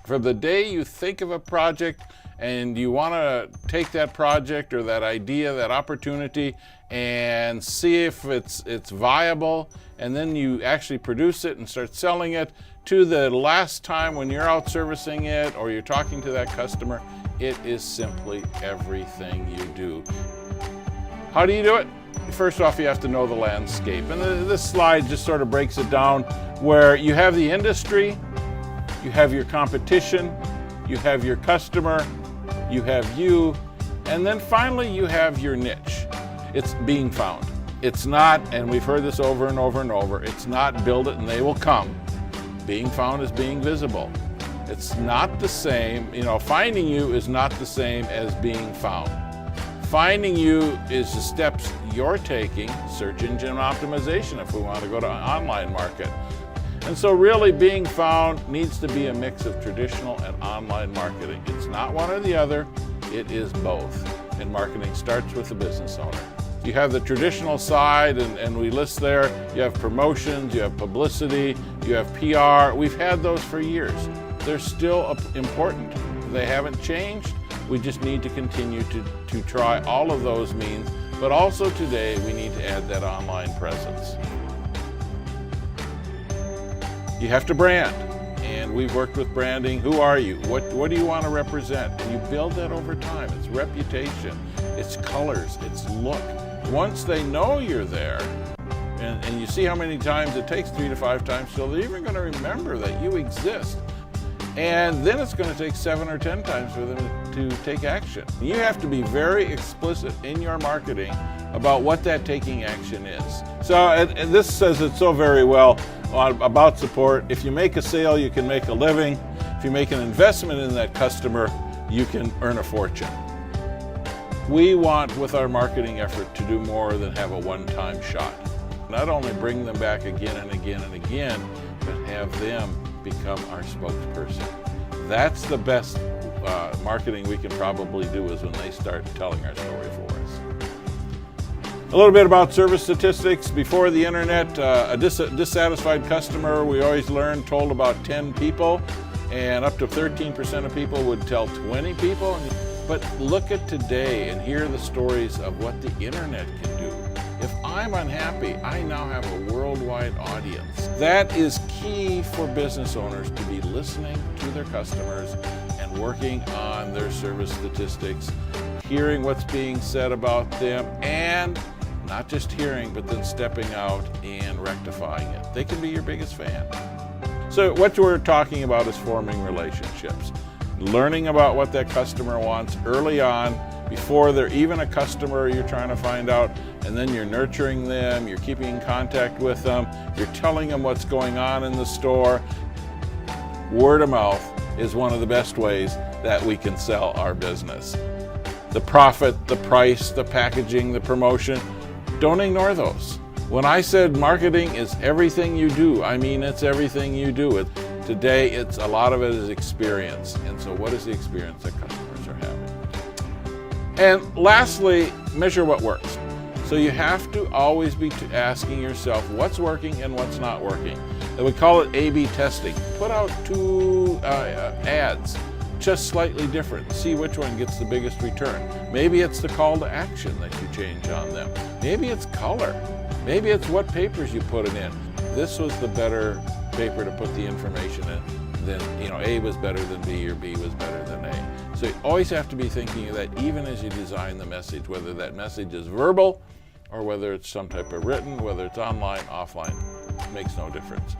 For the day you think of a project and you want to take that project or that idea, that opportunity, and see if it's viable, and then you actually produce it and start selling it, to the last time when you're out servicing it or you're talking to that customer, it is simply everything you do. How do you do it? First off, you have to know the landscape. And this slide just sort of breaks it down, where you have the industry, you have your competition, you have your customer, you have you, and then finally you have your niche. It's being found. It's not, and we've heard this over and over and over, it's not build it and they will come. Being found is being visible. It's not the same, finding you is not the same as being found. Finding you is the steps you're taking, search engine optimization if we want to go to online market. And so really being found needs to be a mix of traditional and online marketing. It's not one or the other, it is both. And marketing starts with the business owner. You have the traditional side, and we list there, you have promotions, you have publicity, you have PR. We've had those for years. They're still important. They haven't changed. We just need to continue to try all of those means, but also today we need to add that online presence. You have to brand, and we've worked with branding. Who are you? What do you want to represent? And you build that over time. It's reputation, it's colors, it's look. Once they know you're there, and you see how many times it takes, 3 to 5 times, so they're even going to remember that you exist. And then it's going to take 7 or 10 times for them to take action. You have to be very explicit in your marketing about what that taking action is. So and this says it so very well about support. If you make a sale, you can make a living. If you make an investment in that customer, you can earn a fortune. We want, with our marketing effort, to do more than have a one-time shot. Not only bring them back again and again and again, but have them become our spokesperson. That's the best marketing we can probably do, is when they start telling our story for us. A little bit about service statistics. Before the internet, a dissatisfied customer, we always learned, told about 10 people, and up to 13% of people would tell 20 people. But look at today and hear the stories of what the internet can do. If I'm unhappy, I now have a worldwide audience. That is key for business owners, to be listening to their customers and working on their service statistics, hearing what's being said about them, and not just hearing, but then stepping out and rectifying it. They can be your biggest fan. So what we're talking about is forming relationships, learning about what that customer wants early on, before they're even a customer you're trying to find out, and then you're nurturing them, you're keeping in contact with them, you're telling them what's going on in the store. Word of mouth is one of the best ways that we can sell our business. The profit, the price, the packaging, the promotion, don't ignore those. When I said marketing is everything you do, I mean it's everything you do. Today, a lot of it is experience. And so what is the experience that customers are having? And lastly, measure what works. So you have to always be asking yourself what's working and what's not working. And we call it A/B testing. Put out 2 ads, just slightly different. See which one gets the biggest return. Maybe it's the call to action that you change on them. Maybe it's color. Maybe it's what papers you put it in. This was the better paper to put the information in. Then, A was better than B, or B was better than A. So you always have to be thinking of that, even as you design the message, whether that message is verbal or whether it's some type of written, whether it's online, offline, makes no difference.